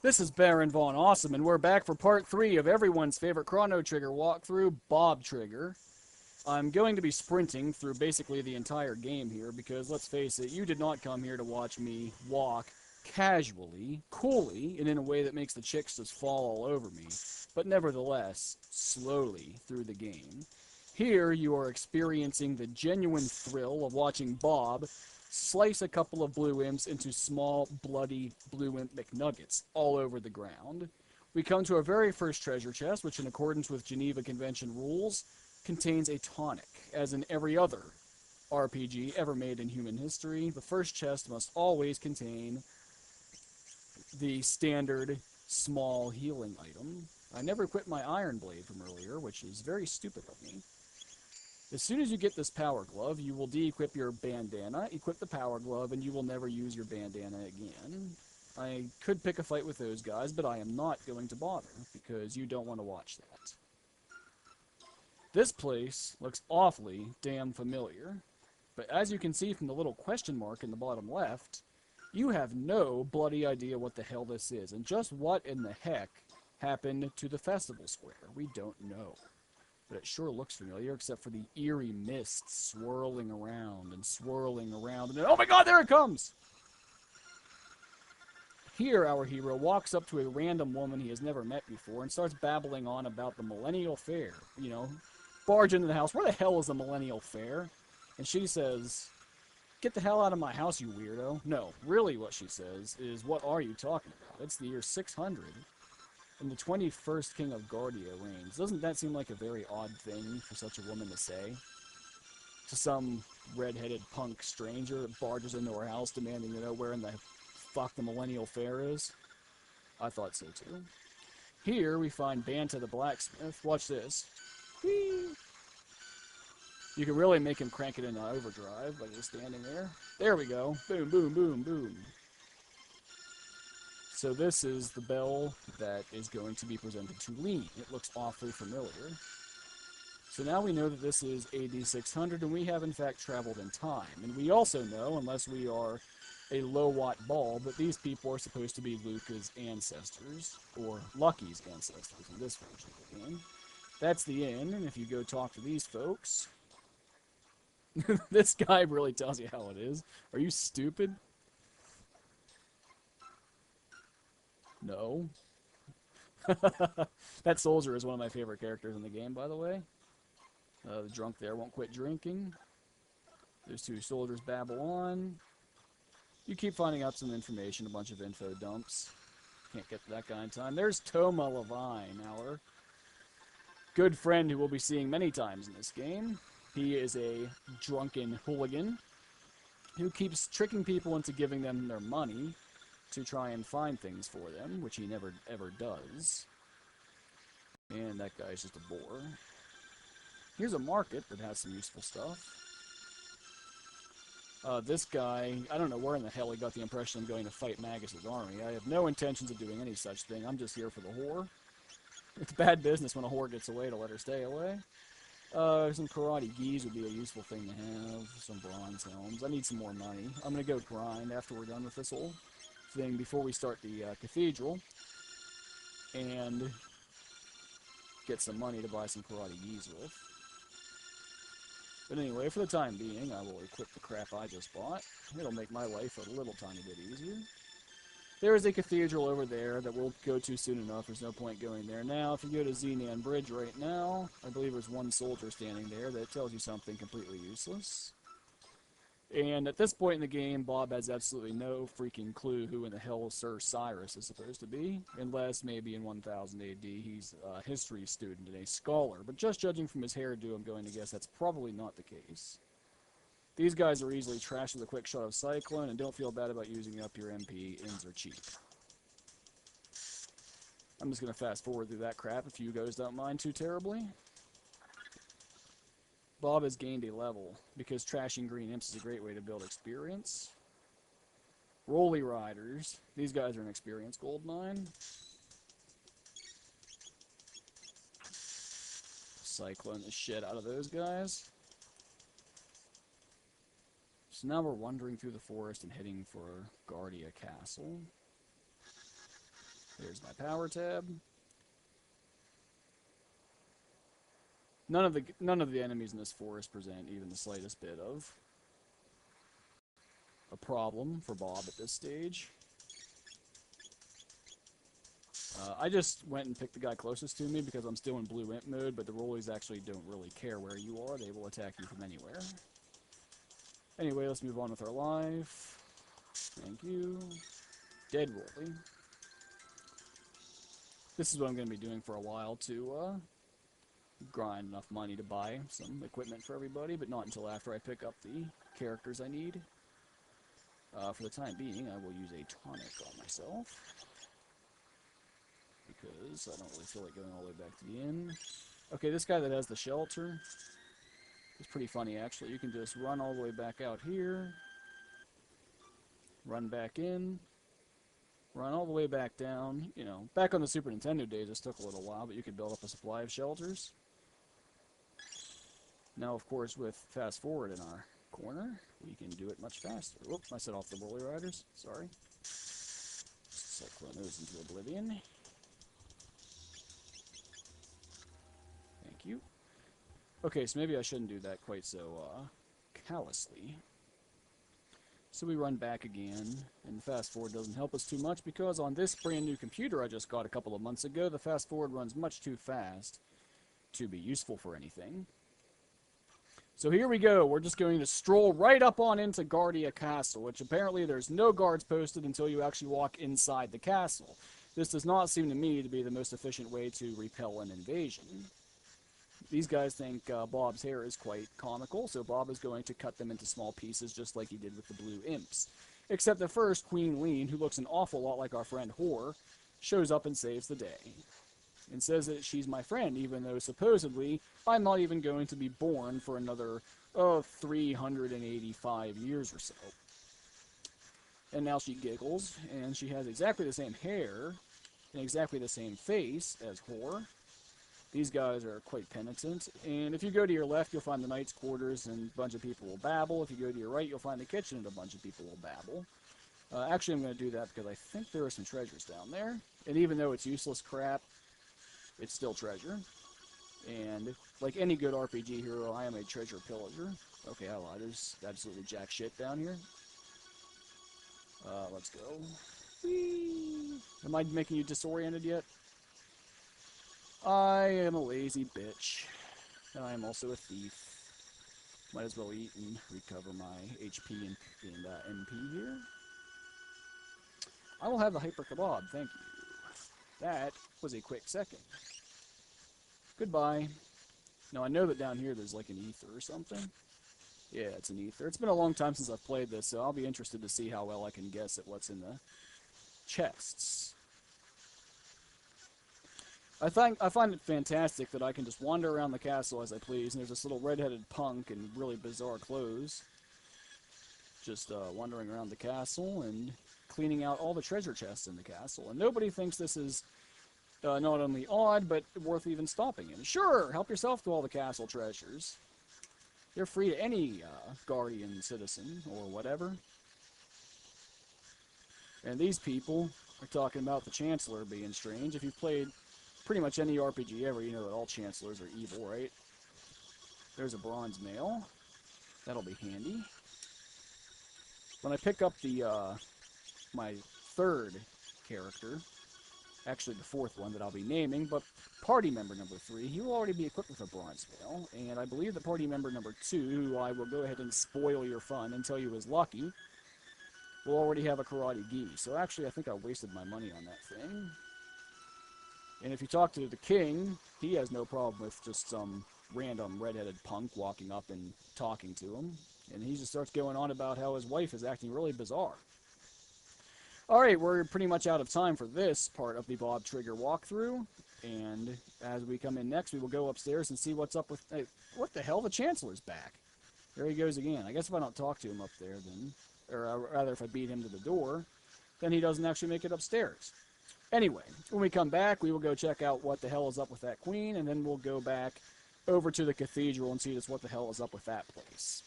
This is Baron Von Awesome, and we're back for part 3 of everyone's favorite Chrono Trigger walkthrough, Bob Trigger. I'm going to be sprinting through basically the entire game here because, let's face it, you did not come here to watch me walk casually, coolly, and in a way that makes the chicks just fall all over me, but nevertheless, slowly through the game. Here, you are experiencing the genuine thrill of watching Bob slice a couple of blue imps into small, bloody blue imp McNuggets all over the ground. We come to our very first treasure chest, which, in accordance with Geneva Convention rules, contains a tonic. As in every other RPG ever made in human history, the first chest must always contain the standard small healing item. I never equipped my iron blade from earlier, which is very stupid of me. As soon as you get this power glove, you will de-equip your bandana, equip the power glove, and you will never use your bandana again. I could pick a fight with those guys, but I am not going to bother, because you don't want to watch that. This place looks awfully damn familiar, but as you can see from the little question mark in the bottom left, you have no bloody idea what the hell this is, and just what in the heck happened to the festival square. We don't know. But it sure looks familiar, except for the eerie mist swirling around and swirling around, and then, oh my god, there it comes! Here, our hero walks up to a random woman he has never met before and starts babbling on about the Millennial Fair. You know, barge into the house. Where the hell is the Millennial Fair? And she says, get the hell out of my house, you weirdo. No, really what she says is, what are you talking about? It's the year 600. And the 21st King of Guardia reigns. Doesn't that seem like a very odd thing for such a woman to say? To some red-headed punk stranger that barges into her house demanding to know where in the fuck the Millennial Fair is? I thought so too. Here we find Banta the blacksmith. Watch this. Whee! You can really make him crank it into overdrive by just standing there. There we go. Boom, boom, boom, boom. So this is the bell that is going to be presented to Lean. It looks awfully familiar. So now we know that this is AD 600, and we have in fact traveled in time. And we also know, unless we are a low-watt bulb, that these people are supposed to be Luca's ancestors, or Lucky's ancestors in this version of the game. That's the inn, and if you go talk to these folks... this guy really tells you how it is. Are you stupid? No. That soldier is one of my favorite characters in the game, by the way. The drunk there won't quit drinking. Those two soldiers babble on. You keep finding out some information, a bunch of info dumps. Can't get to that guy in time. There's Toma Levine, our good friend who we'll be seeing many times in this game. He is a drunken hooligan who keeps tricking people into giving them their money to try and find things for them, which he never, ever does. And that guy's just a bore. Here's a market that has some useful stuff. This guy, I don't know where in the hell he got the impression I'm going to fight Magus's army. I have no intentions of doing any such thing. I'm just here for the whore. It's bad business when a whore gets away to let her stay away. Some karate gis would be a useful thing to have. Some bronze helms. I need some more money. I'm going to go grind after we're done with this whole thing before we start the cathedral. And get some money to buy some karate gis with. But anyway, for the time being, I will equip the crap I just bought. It'll make my life a little tiny bit easier. There is a cathedral over there that we'll go to soon enough. There's no point going there now. If you go to Zenan Bridge right now, I believe there's one soldier standing there that tells you something completely useless. And at this point in the game, Bob has absolutely no freaking clue who in the hell Sir Cyrus is supposed to be, unless maybe in 1000 AD he's a history student and a scholar. But just judging from his hairdo, I'm going to guess that's probably not the case. These guys are easily trashed with a quick shot of Cyclone, and don't feel bad about using up your MP. Ins are cheap. I'm just going to fast forward through that crap if you guys don't mind too terribly. Bob has gained a level, because trashing green imps is a great way to build experience. Rolly Riders. These guys are an experience gold mine. Cyclone the shit out of those guys. So now we're wandering through the forest and heading for Guardia Castle. There's my power tab. None of the enemies in this forest present even the slightest bit of a problem for Bob at this stage. I just went and picked the guy closest to me because I'm still in blue imp mode, but the rollies actually don't really care where you are. They will attack you from anywhere. Anyway, let's move on with our life. Thank you. Dead rolly. This is what I'm going to be doing for a while to grind enough money to buy some equipment for everybody, but not until after I pick up the characters I need. For the time being, I will use a tonic on myself, because I don't really feel like going all the way back to the inn. Okay, this guy that has the shelter is pretty funny, actually. You can just run all the way back out here, run back in, run all the way back down. You know, back on the Super Nintendo days, this took a little while, but you could build up a supply of shelters. Now, of course, with fast forward in our corner, we can do it much faster. Whoop, I set off the Woolly Riders. Sorry. Set Chronos into oblivion. Thank you. Okay, so maybe I shouldn't do that quite so callously. So we run back again, and the fast forward doesn't help us too much because on this brand new computer I just got a couple of months ago, the fast forward runs much too fast to be useful for anything. So here we go. We're just going to stroll right up on into Guardia Castle, which apparently there's no guards posted until you actually walk inside the castle. This does not seem to me to be the most efficient way to repel an invasion. These guys think Bob's hair is quite comical, so Bob is going to cut them into small pieces just like he did with the blue imps. Except that first, Queen Lean, who looks an awful lot like our friend Whore, shows up and saves the day. And says that she's my friend, even though supposedly I'm not even going to be born for another 385 years or so. And now she giggles, and she has exactly the same hair and exactly the same face as Whore. These guys are quite penitent, and if you go to your left, you'll find the knight's quarters, and a bunch of people will babble. If you go to your right, you'll find the kitchen, and a bunch of people will babble. Actually, I'm going to do that because I think there are some treasures down there, and even though it's useless crap, it's still treasure. And like any good RPG hero, I am a treasure pillager. Okay, hello, there's absolutely jack shit down here. Let's go. Whee! Am I making you disoriented yet? I am a lazy bitch. And I am also a thief. Might as well eat and recover my HP and MP here. I will have the Hyper Kebab, thank you. That was a quick second. Goodbye. Now, I know that down here there's like an ether or something. Yeah, it's an ether. It's been a long time since I've played this, so I'll be interested to see how well I can guess at what's in the chests. I find it fantastic that I can just wander around the castle as I please, and there's this little red-headed punk in really bizarre clothes just wandering around the castle and cleaning out all the treasure chests in the castle. And nobody thinks this is not only odd, but worth even stopping in. Sure, help yourself to all the castle treasures. You're free to any guardian citizen or whatever. And these people are talking about the Chancellor being strange. If you've played pretty much any RPG ever, you know that all Chancellors are evil, right? There's a bronze mail. That'll be handy. When I pick up the my third character, actually the fourth one that I'll be naming, but party member number 3, he will already be equipped with a bronze mail, and I believe that party member number 2, who I will go ahead and spoil your fun and tell you is lucky, will already have a karate gi. So actually I think I wasted my money on that thing. And if you talk to the king, he has no problem with just some random red-headed punk walking up and talking to him. And he just starts going on about how his wife is acting really bizarre. Alright, we're pretty much out of time for this part of the Bob Trigger walkthrough. And as we come in next, we will go upstairs and see what's up with... Hey, what the hell? The Chancellor's back. There he goes again. I guess if I don't talk to him up there, then... Or rather, if I beat him to the door, then he doesn't actually make it upstairs. Anyway, when we come back, we will go check out what the hell is up with that queen, and then we'll go back over to the cathedral and see just what the hell is up with that place.